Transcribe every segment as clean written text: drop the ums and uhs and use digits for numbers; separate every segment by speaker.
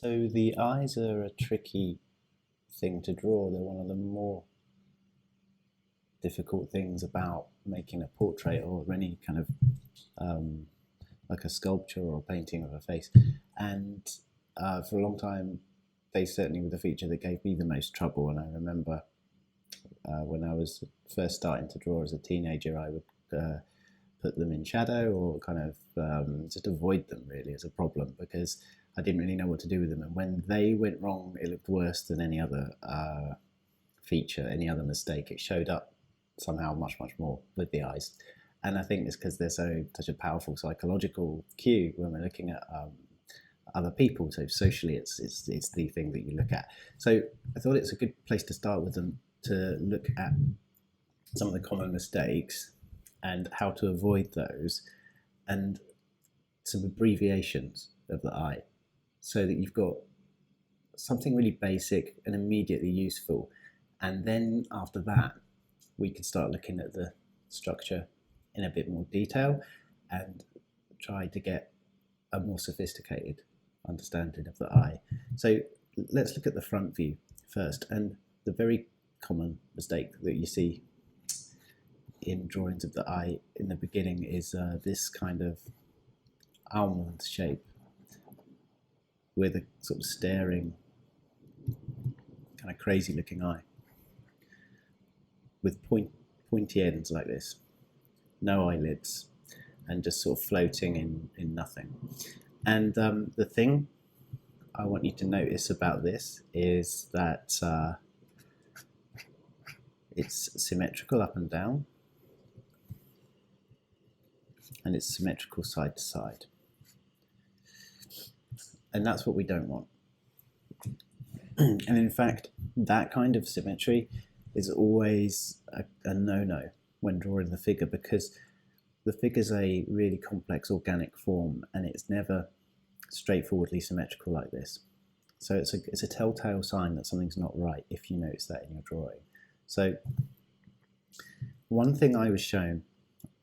Speaker 1: So the eyes are a tricky thing to draw. They're one of the more difficult things about making a portrait or any kind of um, like a sculpture or a painting of a face. And for a long time, they certainly were the feature that gave me the most trouble. And I remember when I was first starting to draw as a teenager, I would put them in shadow or kind of just avoid them really as a problem because I didn't really know what to do with them. And when they went wrong, it looked worse than any other feature, any other mistake. It showed up somehow much more with the eyes. And I think it's because they're such a powerful psychological cue when we're looking at other people. So socially, it's the thing that you look at. So I thought it's a good place to start with them to look at some of the common mistakes and how to avoid those, and some abbreviations of the eye, so that you've got something really basic and immediately useful. And then after that, we can start looking at the structure in a bit more detail and try to get a more sophisticated understanding of the eye. So let's look at the front view first. And the very common mistake that you see in drawings of the eye in the beginning is this kind of almond shape with a sort of staring, kind of crazy looking eye with pointy ends like this, no eyelids, and just sort of floating in nothing. And the thing I want you to notice about this is that it's symmetrical up and down, and it's symmetrical side to side. And that's what we don't want. And in fact, that kind of symmetry is always a no-no when drawing the figure, because the figure's a really complex organic form and it's never straightforwardly symmetrical like this. So it's a telltale sign that something's not right if you notice that in your drawing. So one thing I was shown,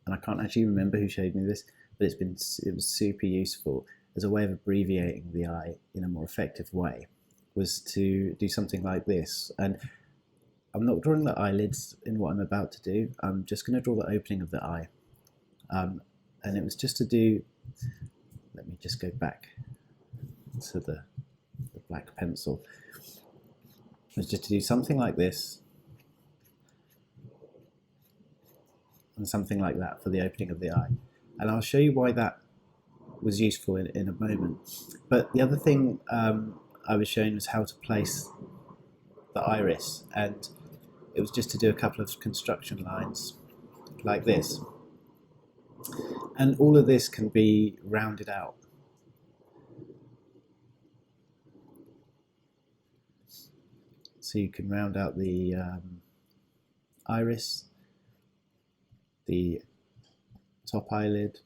Speaker 1: and I can't actually remember who showed me this, but it was super useful as a way of abbreviating the eye in a more effective way, was to do something like this. And I'm not drawing the eyelids in what I'm about to do. I'm just going to draw the opening of the eye. And it was just to do, let me just go back to the black pencil. It was just to do something like this and something like that for the opening of the eye. And I'll show you why that was useful in a moment. But the other thing I was shown was how to place the iris, and it was just to do a couple of construction lines like this. And all of this can be rounded out. So you can round out the iris, the top eyelid,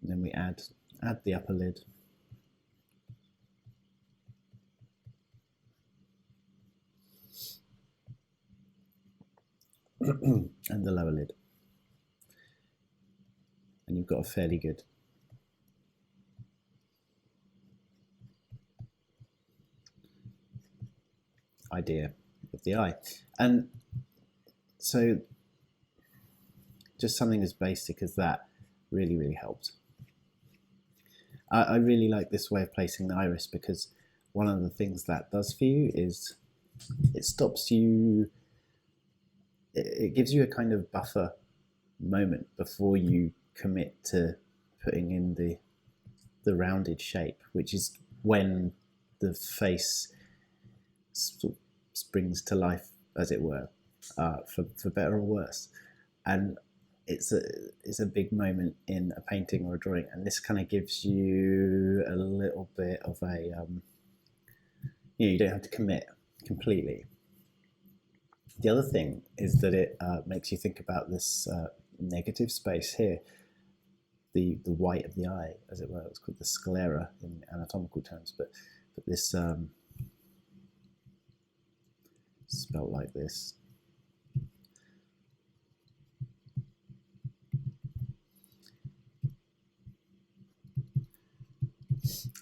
Speaker 1: and then we add the upper lid. And the lower lid. And you've got a fairly good idea of the eye. And so just something as basic as that really helped. I really like this way of placing the iris, because one of the things that does for you is it stops you, it gives you a kind of buffer moment before you commit to putting in the rounded shape, which is when the face sort of springs to life, as it were, for better or worse. And it's a big moment in a painting or a drawing, and this kind of gives you a little bit of a you don't have to commit completely. The other thing is that it makes you think about this negative space here, the white of the eye, as it were. It's called the sclera in anatomical terms, but this spelt like this.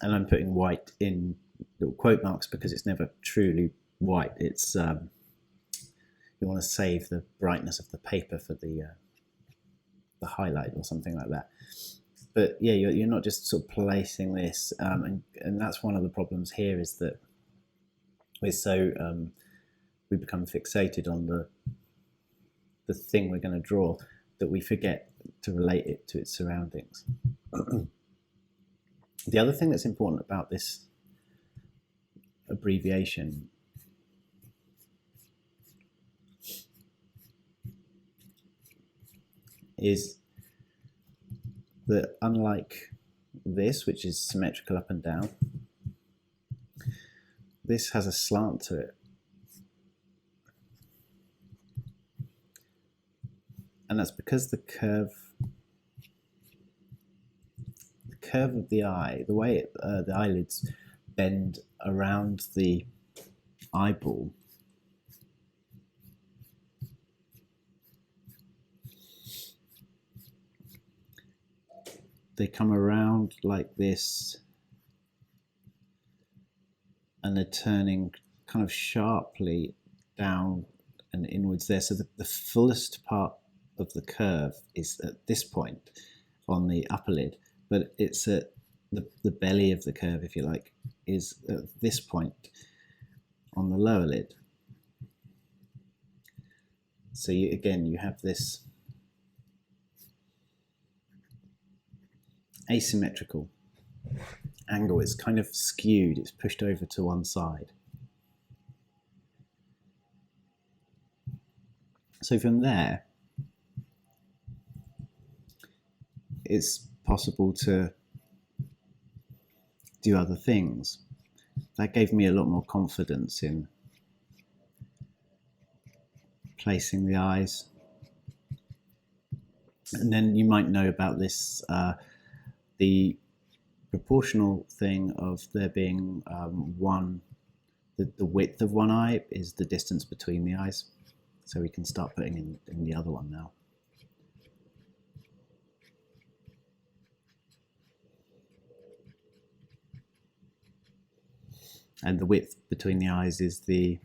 Speaker 1: and I'm putting white in little quote marks because it's never truly white. It's you want to save the brightness of the paper for the highlight or something like that. But yeah, you're not just sort of placing this, and that's one of the problems here, is that we're so we become fixated on the thing we're going to draw that we forget to relate it to its surroundings. The other thing that's important about this abbreviation is that, unlike this, which is symmetrical up and down, this has a slant to it. And that's because the curve of the eye, the way the eyelids bend around the eyeball, they come around like this, and they're turning kind of sharply down and inwards there. So the fullest part of the curve is at this point on the upper lid, but it's at the belly of the curve, if you like, is at this point on the lower lid. So you have this asymmetrical angle. It's kind of skewed, it's pushed over to one side. So from there, it's possible to do other things. That gave me a lot more confidence in placing the eyes. And then you might know about this, the proportional thing of there being the width of one eye is the distance between the eyes. So we can start putting in the other one now. And the width between the eyes is the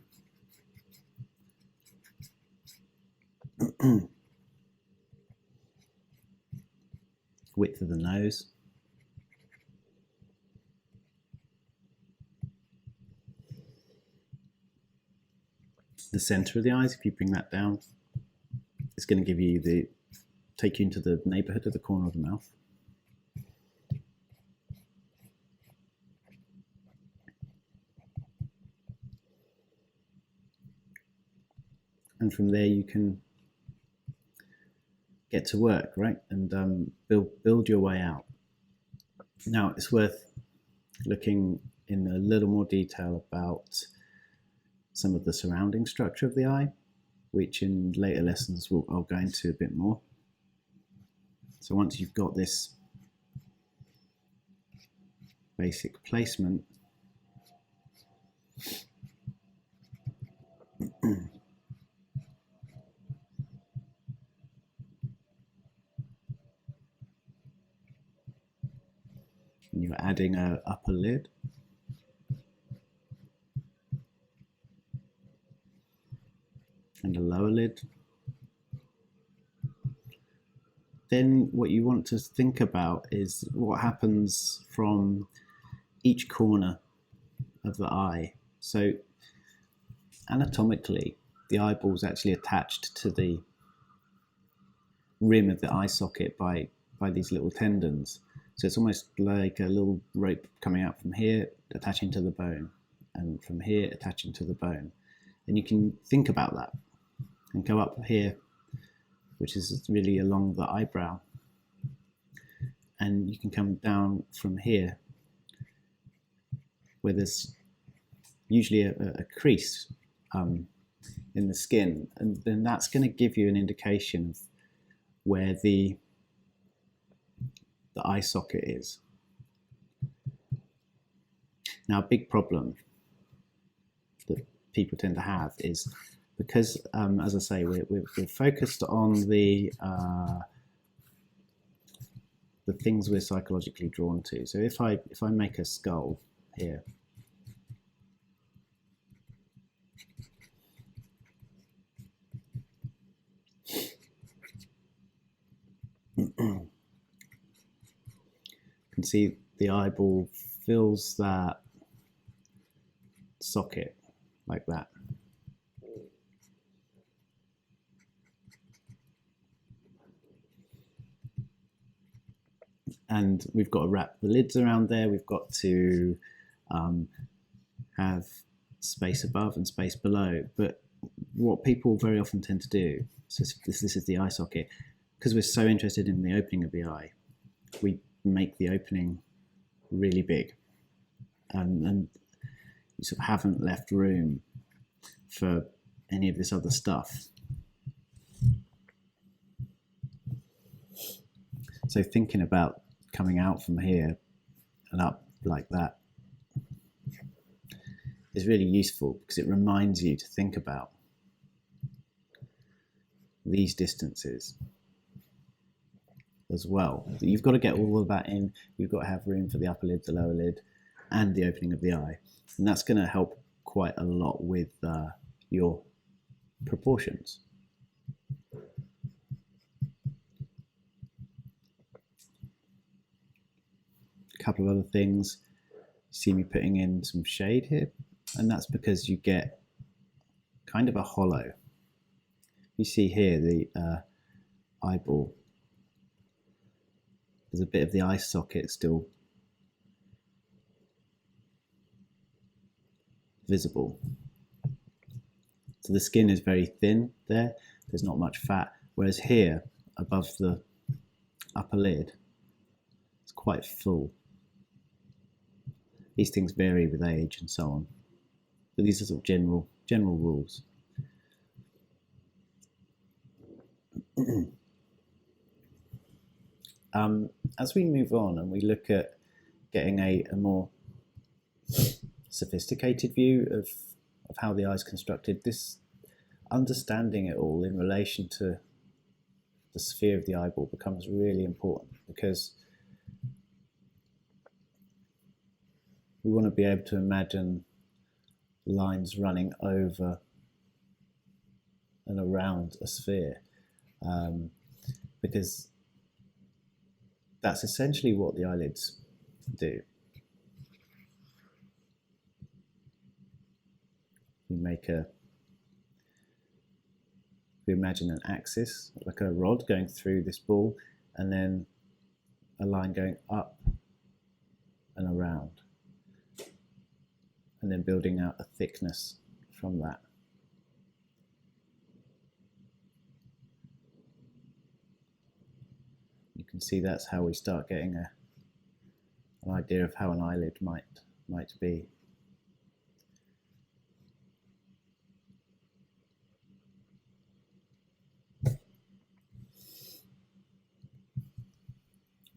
Speaker 1: width of the nose. The center of the eyes, if you bring that down, it's going to give you take you into the neighborhood of the corner of the mouth. And from there you can get to work, right? And build your way out. Now it's worth looking in a little more detail about some of the surrounding structure of the eye, which in later lessons I'll go into a bit more. So once you've got this basic placement, and you're adding an upper lid, and a lower lid, then what you want to think about is what happens from each corner of the eye. So anatomically, the eyeball is actually attached to the rim of the eye socket by these little tendons. So it's almost like a little rope coming out from here, attaching to the bone, and from here attaching to the bone. And you can think about that and go up here, which is really along the eyebrow. And you can come down from here, where there's usually a crease in the skin. And then that's going to give you an indication of where the eye socket is. Now, a big problem that people tend to have is because, as I say, we're focused on the the things we're psychologically drawn to. So if I make a skull here, you can see the eyeball fills that socket like that. And we've got to wrap the lids around there. We've got to have space above and space below. But what people very often tend to do, so this is the eye socket, because we're so interested in the opening of the eye, we make the opening really big, and you sort of haven't left room for any of this other stuff. So thinking about coming out from here and up like that is really useful, because it reminds you to think about these distances as well. So you've got to get all of that in. You've got to have room for the upper lid, the lower lid, and the opening of the eye. And that's going to help quite a lot with your proportions. A couple of other things. You see me putting in some shade here, and that's because you get kind of a hollow. You see here the eyeball. There's a bit of the eye socket still visible. So the skin is very thin there. There's not much fat. Whereas here, above the upper lid, it's quite full. These things vary with age and so on. But these are sort of general rules. As we move on and we look at getting a more sophisticated view of how the eye is constructed, this understanding it all in relation to the sphere of the eyeball becomes really important, because we want to be able to imagine lines running over and around a sphere, because that's essentially what the eyelids do. We imagine an axis, like a rod going through this ball, and then a line going up and around, and then building out a thickness from that. You can see that's how we start getting an idea of how an eyelid might be.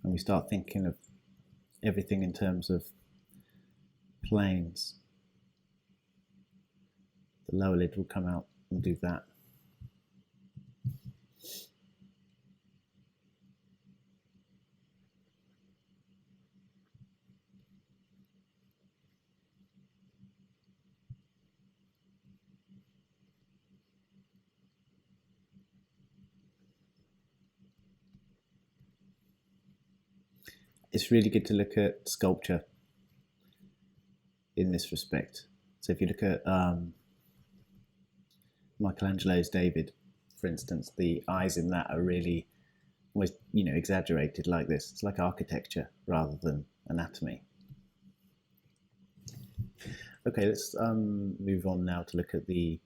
Speaker 1: And we start thinking of everything in terms of planes. The lower lid will come out and do that. It's really good to look at sculpture in this respect. So if you look at Michelangelo's David, for instance, the eyes in that are really almost, exaggerated like this. It's like architecture rather than anatomy. Okay, let's move on now to look at the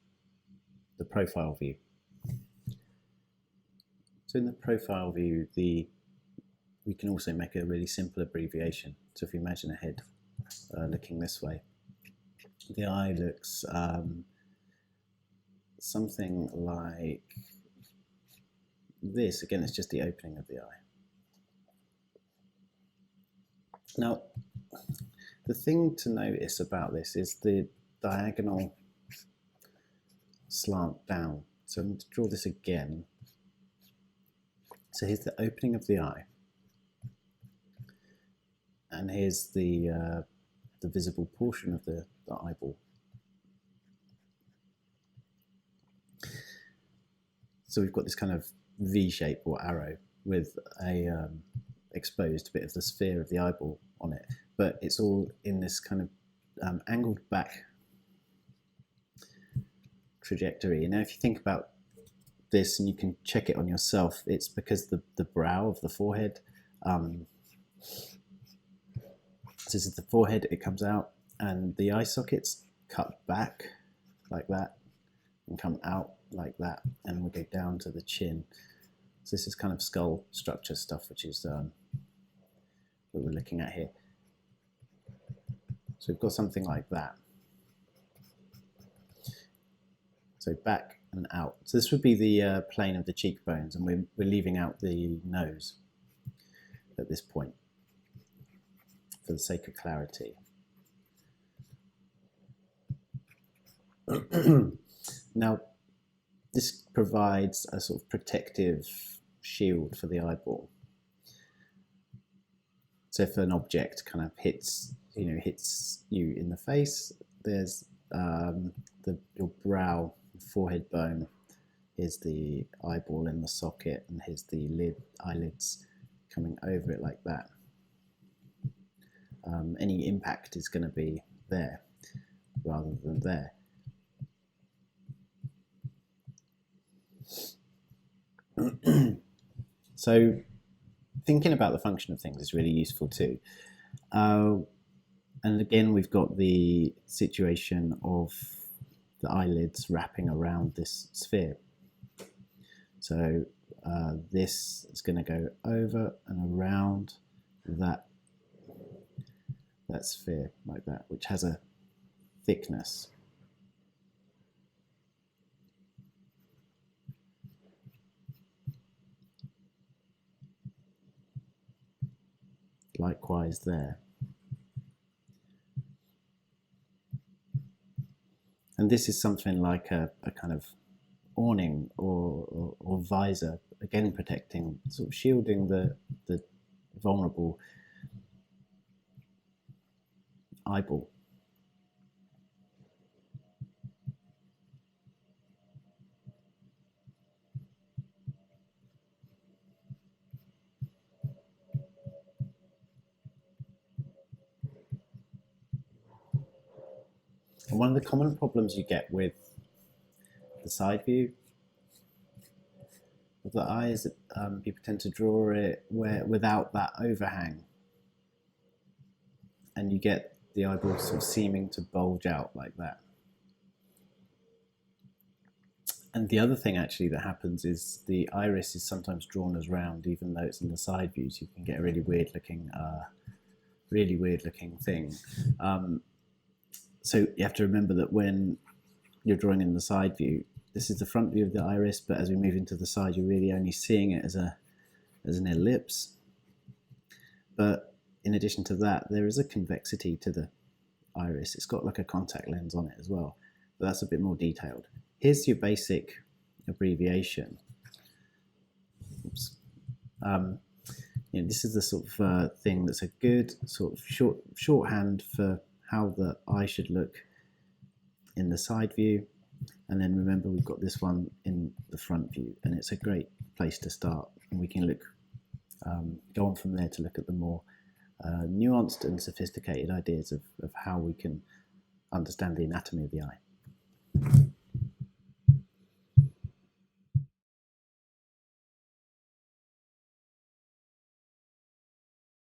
Speaker 1: profile view. So in the profile view, we can also make a really simple abbreviation. So if you imagine a head looking this way, the eye looks something like this. Again, it's just the opening of the eye. Now, the thing to notice about this is the diagonal slant down. So I'm going to draw this again. So here's the opening of the eye. And here's the visible portion of the eyeball. So we've got this kind of V shape or arrow with a exposed bit of the sphere of the eyeball on it, but it's all in this kind of angled back trajectory. And now if you think about this, and you can check it on yourself, it's because the brow of the forehead, so this is the forehead, it comes out, and the eye sockets cut back like that and come out like that, and we go down to the chin. So this is kind of skull structure stuff, which is what we're looking at here. So we've got something like that. So back and out. So this would be the plane of the cheekbones, and we're leaving out the nose at this point for the sake of clarity. Now, this provides a sort of protective shield for the eyeball. So if an object kind of hits you in the face, there's your brow, forehead bone, here's the eyeball in the socket, and here's the eyelids coming over it like that. Any impact is going to be there rather than there. So thinking about the function of things is really useful too. And again, we've got the situation of the eyelids wrapping around this sphere. So this is going to go over and around that sphere like that, which has a thickness. Likewise there. And this is something like a kind of awning or visor, again protecting, sort of shielding the vulnerable eyeball. And one of the common problems you get with the side view of the eye is that people tend to draw it without that overhang, and you get the eyeball sort of seeming to bulge out like that. And the other thing actually that happens is the iris is sometimes drawn as round, even though it's in the side views. You can get a really weird looking thing. So you have to remember that when you're drawing in the side view, this is the front view of the iris, but as we move into the side, you're really only seeing it as an ellipse. But in addition to that, there is a convexity to the iris. It's got like a contact lens on it as well, but that's a bit more detailed. Here's your basic abbreviation. Oops. This is the sort of thing that's a good sort of shorthand for how the eye should look in the side view. And then remember, we've got this one in the front view, and it's a great place to start. And we can go on from there to look at the more nuanced and sophisticated ideas of how we can understand the anatomy of the eye.